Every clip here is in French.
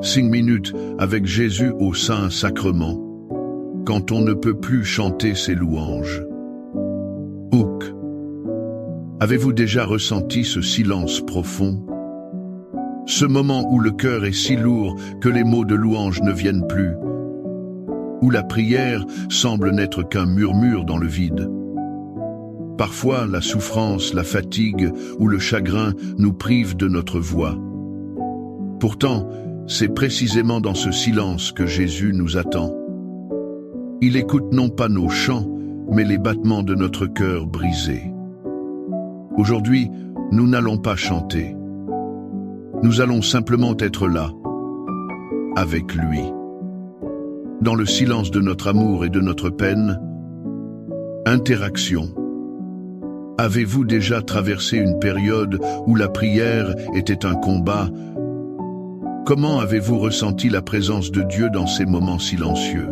5 minutes avec Jésus au Saint-Sacrement, quand on ne peut plus chanter ses louanges. Hook. Avez-vous déjà ressenti ce silence profond? Ce moment où le cœur est si lourd que les mots de louange ne viennent plus, où la prière semble n'être qu'un murmure dans le vide. Parfois, la souffrance, la fatigue ou le chagrin nous privent de notre voix. Pourtant, c'est précisément dans ce silence que Jésus nous attend. Il écoute non pas nos chants, mais les battements de notre cœur brisé. Aujourd'hui, nous n'allons pas chanter. Nous allons simplement être là, avec lui. Dans le silence de notre amour et de notre peine, interaction. Avez-vous déjà traversé une période où la prière était un combat? Comment avez-vous ressenti la présence de Dieu dans ces moments silencieux?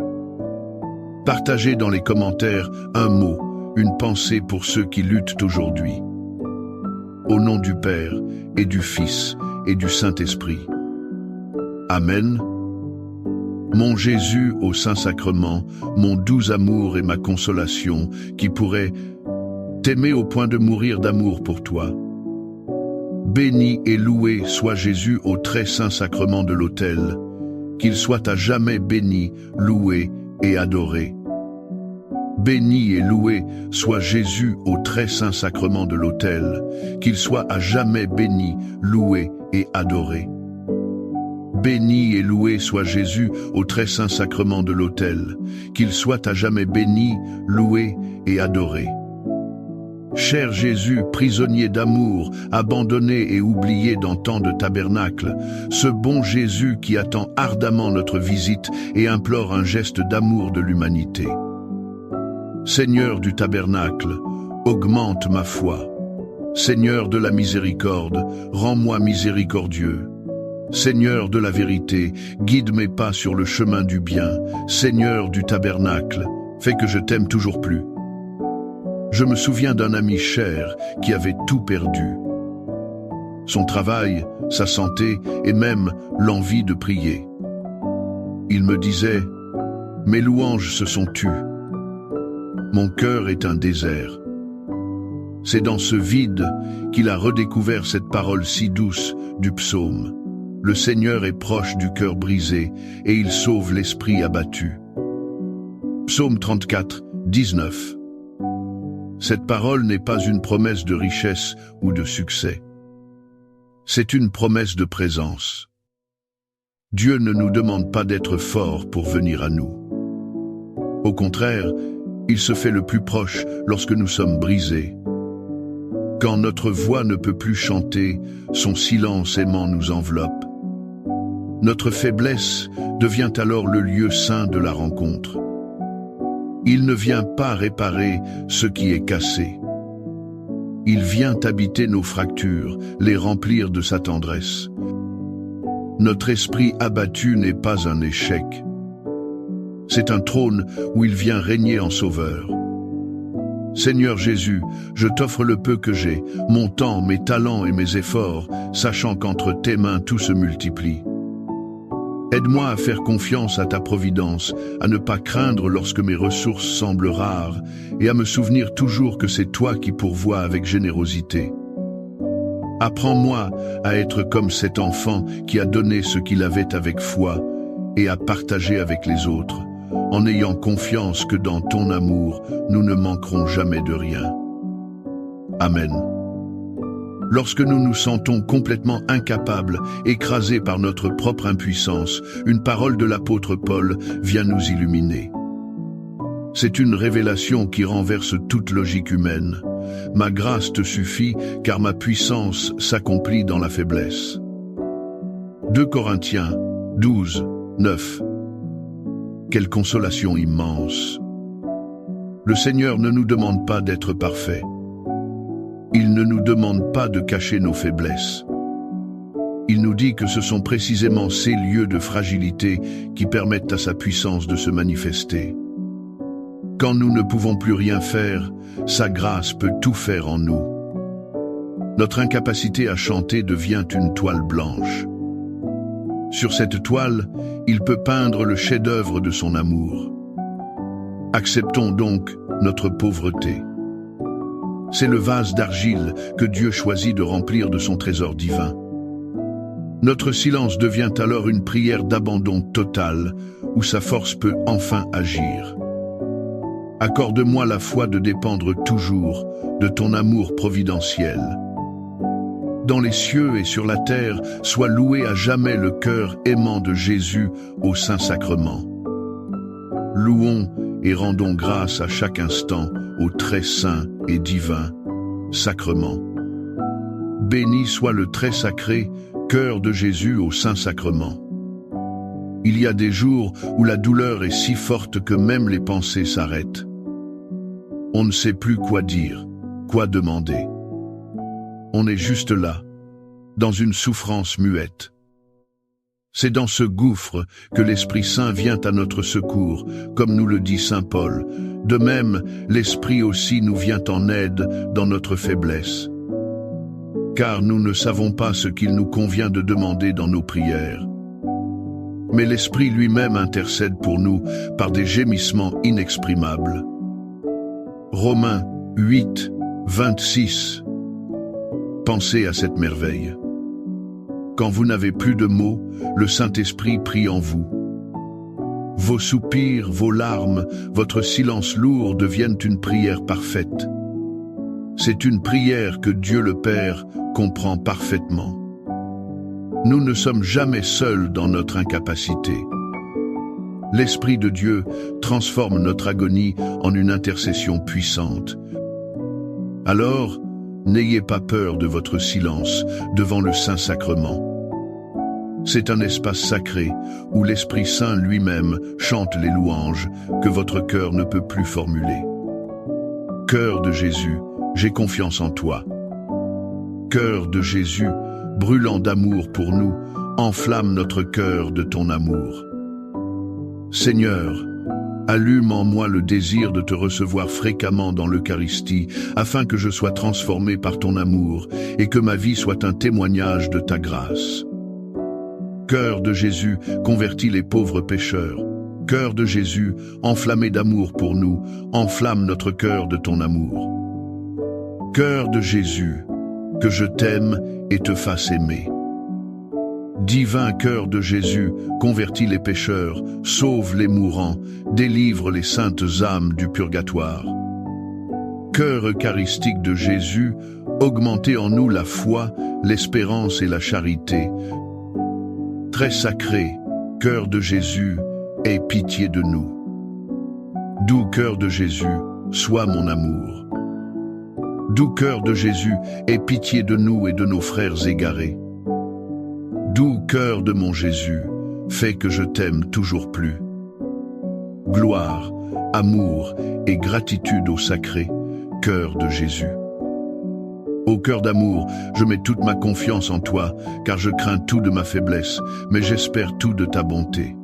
Partagez dans les commentaires un mot, une pensée pour ceux qui luttent aujourd'hui. Au nom du Père, et du Fils, et du Saint-Esprit. Amen. Mon Jésus au Saint-Sacrement, mon doux amour et ma consolation, qui pourrait t'aimer au point de mourir d'amour pour toi. Béni et loué soit Jésus au très saint sacrement de l'autel, qu'il soit à jamais béni, loué et adoré. Béni et loué soit Jésus au très saint sacrement de l'autel, qu'il soit à jamais béni, loué et adoré. Béni et loué soit Jésus au très saint sacrement de l'autel, qu'il soit à jamais béni, loué et adoré. Cher Jésus, prisonnier d'amour, abandonné et oublié dans tant de tabernacles, ce bon Jésus qui attend ardemment notre visite et implore un geste d'amour de l'humanité. Seigneur du tabernacle, augmente ma foi. Seigneur de la miséricorde, rends-moi miséricordieux. Seigneur de la vérité, guide mes pas sur le chemin du bien. Seigneur du tabernacle, fais que je t'aime toujours plus. Je me souviens d'un ami cher qui avait tout perdu. Son travail, sa santé et même l'envie de prier. Il me disait, « Mes louanges se sont tues. Mon cœur est un désert. » C'est dans ce vide qu'il a redécouvert cette parole si douce du psaume. Le Seigneur est proche du cœur brisé et il sauve l'esprit abattu. Psaume 34, 19. Cette parole n'est pas une promesse de richesse ou de succès. C'est une promesse de présence. Dieu ne nous demande pas d'être forts pour venir à nous. Au contraire, il se fait le plus proche lorsque nous sommes brisés. Quand notre voix ne peut plus chanter, son silence aimant nous enveloppe. Notre faiblesse devient alors le lieu saint de la rencontre. Il ne vient pas réparer ce qui est cassé. Il vient habiter nos fractures, les remplir de sa tendresse. Notre esprit abattu n'est pas un échec. C'est un trône où il vient régner en sauveur. Seigneur Jésus, je t'offre le peu que j'ai, mon temps, mes talents et mes efforts, sachant qu'entre tes mains tout se multiplie. Aide-moi à faire confiance à ta providence, à ne pas craindre lorsque mes ressources semblent rares, et à me souvenir toujours que c'est toi qui pourvois avec générosité. Apprends-moi à être comme cet enfant qui a donné ce qu'il avait avec foi, et à partager avec les autres, en ayant confiance que dans ton amour, nous ne manquerons jamais de rien. Amen. Lorsque nous nous sentons complètement incapables, écrasés par notre propre impuissance, une parole de l'apôtre Paul vient nous illuminer. C'est une révélation qui renverse toute logique humaine. Ma grâce te suffit, car ma puissance s'accomplit dans la faiblesse. 2 Corinthiens 12, 9. Quelle consolation immense! Le Seigneur ne nous demande pas d'être parfaits. Il ne nous demande pas de cacher nos faiblesses. Il nous dit que ce sont précisément ces lieux de fragilité qui permettent à sa puissance de se manifester. Quand nous ne pouvons plus rien faire, sa grâce peut tout faire en nous. Notre incapacité à chanter devient une toile blanche. Sur cette toile, il peut peindre le chef-d'œuvre de son amour. Acceptons donc notre pauvreté. C'est le vase d'argile que Dieu choisit de remplir de son trésor divin. Notre silence devient alors une prière d'abandon total, où sa force peut enfin agir. Accorde-moi la foi de dépendre toujours de ton amour providentiel. Dans les cieux et sur la terre, soit loué à jamais le cœur aimant de Jésus au Saint-Sacrement. Louons et rendons grâce à chaque instant au très saint et divin sacrement. Béni soit le très sacré cœur de Jésus au Saint-Sacrement. Il y a des jours où la douleur est si forte que même les pensées s'arrêtent. On ne sait plus quoi dire, quoi demander. On est juste là, dans une souffrance muette. C'est dans ce gouffre que l'Esprit Saint vient à notre secours, comme nous le dit saint Paul. De même, l'Esprit aussi nous vient en aide dans notre faiblesse. Car nous ne savons pas ce qu'il nous convient de demander dans nos prières. Mais l'Esprit lui-même intercède pour nous par des gémissements inexprimables. Romains 8, 26. Pensez à cette merveille. Quand vous n'avez plus de mots, le Saint-Esprit prie en vous. Vos soupirs, vos larmes, votre silence lourd deviennent une prière parfaite. C'est une prière que Dieu le Père comprend parfaitement. Nous ne sommes jamais seuls dans notre incapacité. L'Esprit de Dieu transforme notre agonie en une intercession puissante. Alors, n'ayez pas peur de votre silence devant le Saint-Sacrement. C'est un espace sacré où l'Esprit Saint lui-même chante les louanges que votre cœur ne peut plus formuler. Cœur de Jésus, j'ai confiance en toi. Cœur de Jésus, brûlant d'amour pour nous, enflamme notre cœur de ton amour. Seigneur, allume en moi le désir de te recevoir fréquemment dans l'Eucharistie, afin que je sois transformé par ton amour et que ma vie soit un témoignage de ta grâce. Cœur de Jésus, convertis les pauvres pécheurs. Cœur de Jésus, enflammé d'amour pour nous, enflamme notre cœur de ton amour. Cœur de Jésus, que je t'aime et te fasse aimer. Divin cœur de Jésus, convertis les pécheurs, sauve les mourants, délivre les saintes âmes du purgatoire. Cœur eucharistique de Jésus, augmentez en nous la foi, l'espérance et la charité. Très sacré, cœur de Jésus, aie pitié de nous. Doux cœur de Jésus, sois mon amour. Doux cœur de Jésus, aie pitié de nous et de nos frères égarés. Doux cœur de mon Jésus, fais que je t'aime toujours plus. Gloire, amour et gratitude au sacré cœur de Jésus. Ô cœur d'amour, je mets toute ma confiance en toi, car je crains tout de ma faiblesse, mais j'espère tout de ta bonté.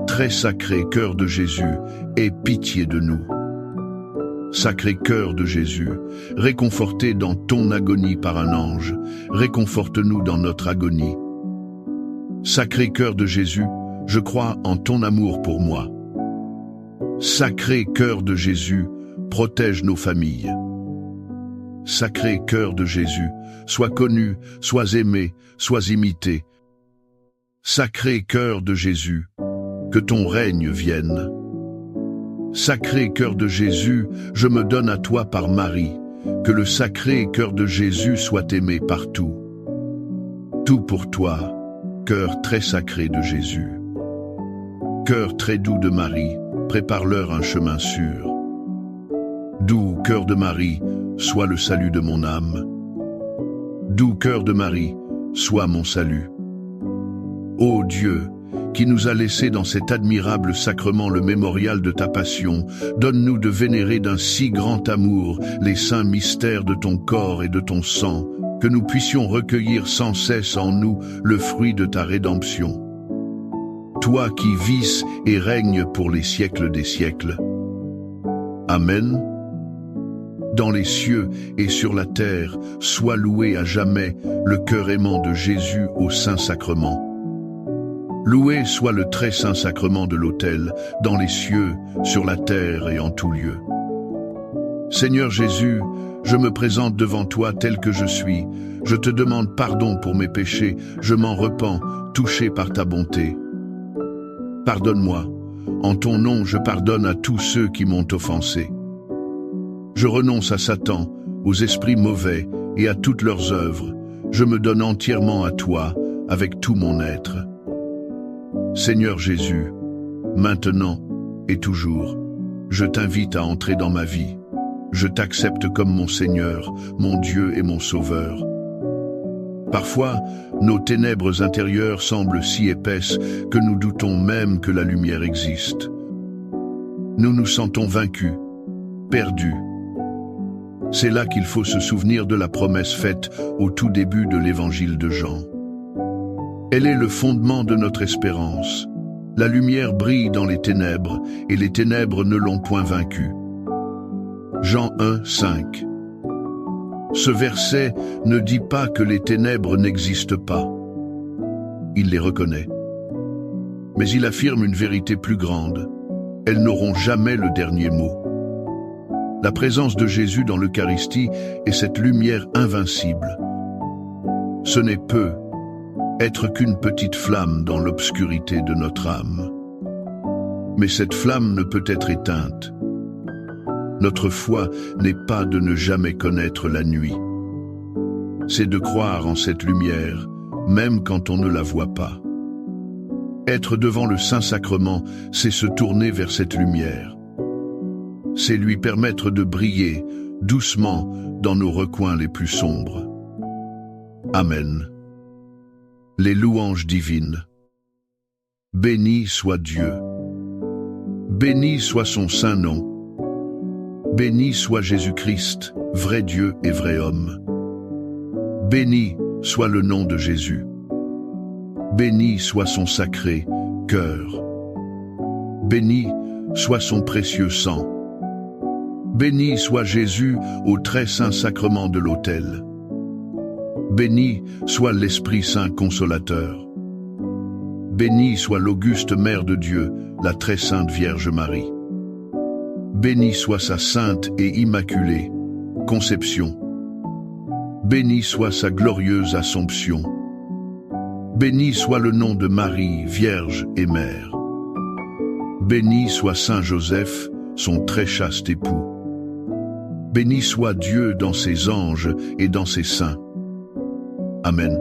Très sacré cœur de Jésus, aie pitié de nous. Sacré cœur de Jésus, réconforté dans ton agonie par un ange, réconforte-nous dans notre agonie. Sacré cœur de Jésus, je crois en ton amour pour moi. Sacré cœur de Jésus, protège nos familles. Sacré cœur de Jésus, sois connu, sois aimé, sois imité. Sacré cœur de Jésus, que ton règne vienne. Sacré cœur de Jésus, je me donne à toi par Marie, que le sacré cœur de Jésus soit aimé partout. Tout pour toi, cœur très sacré de Jésus. Cœur très doux de Marie, prépare-leur un chemin sûr. Doux cœur de Marie, sois le salut de mon âme. Doux cœur de Marie, sois mon salut. Ô Dieu, qui nous a laissé dans cet admirable sacrement le mémorial de ta passion, donne-nous de vénérer d'un si grand amour les saints mystères de ton corps et de ton sang, que nous puissions recueillir sans cesse en nous le fruit de ta rédemption. Toi qui vis et règnes pour les siècles des siècles. Amen. Dans les cieux et sur la terre, sois loué à jamais le cœur aimant de Jésus au Saint-Sacrement. Loué soit le très saint sacrement de l'autel, dans les cieux, sur la terre et en tout lieu. Seigneur Jésus, je me présente devant toi tel que je suis. Je te demande pardon pour mes péchés, je m'en repens, touché par ta bonté. Pardonne-moi. En ton nom, je pardonne à tous ceux qui m'ont offensé. Je renonce à Satan, aux esprits mauvais et à toutes leurs œuvres. Je me donne entièrement à toi, avec tout mon être. Seigneur Jésus, maintenant et toujours, je t'invite à entrer dans ma vie. Je t'accepte comme mon Seigneur, mon Dieu et mon Sauveur. Parfois, nos ténèbres intérieures semblent si épaisses que nous doutons même que la lumière existe. Nous nous sentons vaincus, perdus. C'est là qu'il faut se souvenir de la promesse faite au tout début de l'évangile de Jean. Elle est le fondement de notre espérance. La lumière brille dans les ténèbres, et les ténèbres ne l'ont point vaincue. Jean 1, 5. Ce verset ne dit pas que les ténèbres n'existent pas. Il les reconnaît. Mais il affirme une vérité plus grande. Elles n'auront jamais le dernier mot. La présence de Jésus dans l'Eucharistie est cette lumière invincible. Ce n'est peu, être qu'une petite flamme dans l'obscurité de notre âme. Mais cette flamme ne peut être éteinte. Notre foi n'est pas de ne jamais connaître la nuit. C'est de croire en cette lumière, même quand on ne la voit pas. Être devant le Saint-Sacrement, c'est se tourner vers cette lumière. C'est lui permettre de briller, doucement, dans nos recoins les plus sombres. Amen. Les louanges divines. Béni soit Dieu. Béni soit son saint nom. Béni soit Jésus-Christ, vrai Dieu et vrai homme. Béni soit le nom de Jésus. Béni soit son sacré cœur. Béni soit son précieux sang. Béni soit Jésus au très saint sacrement de l'autel. Béni soit l'Esprit Saint consolateur. Béni soit l'auguste Mère de Dieu, la très sainte Vierge Marie. Béni soit sa sainte et immaculée conception. Béni soit sa glorieuse Assomption. Béni soit le nom de Marie, Vierge et Mère. Béni soit Saint Joseph, son très chaste époux. Béni soit Dieu dans ses anges et dans ses saints. Amen.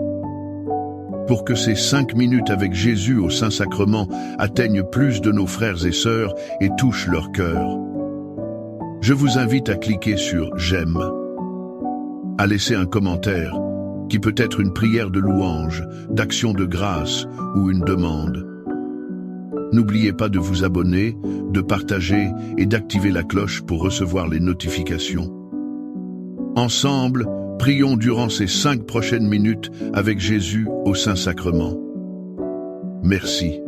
Pour que ces 5 minutes avec Jésus au Saint-Sacrement atteignent plus de nos frères et sœurs et touchent leur cœur, je vous invite à cliquer sur « J'aime », à laisser un commentaire, qui peut être une prière de louange, d'action de grâce ou une demande. N'oubliez pas de vous abonner, de partager et d'activer la cloche pour recevoir les notifications. Ensemble, prions durant ces 5 prochaines minutes avec Jésus au Saint-Sacrement. Merci.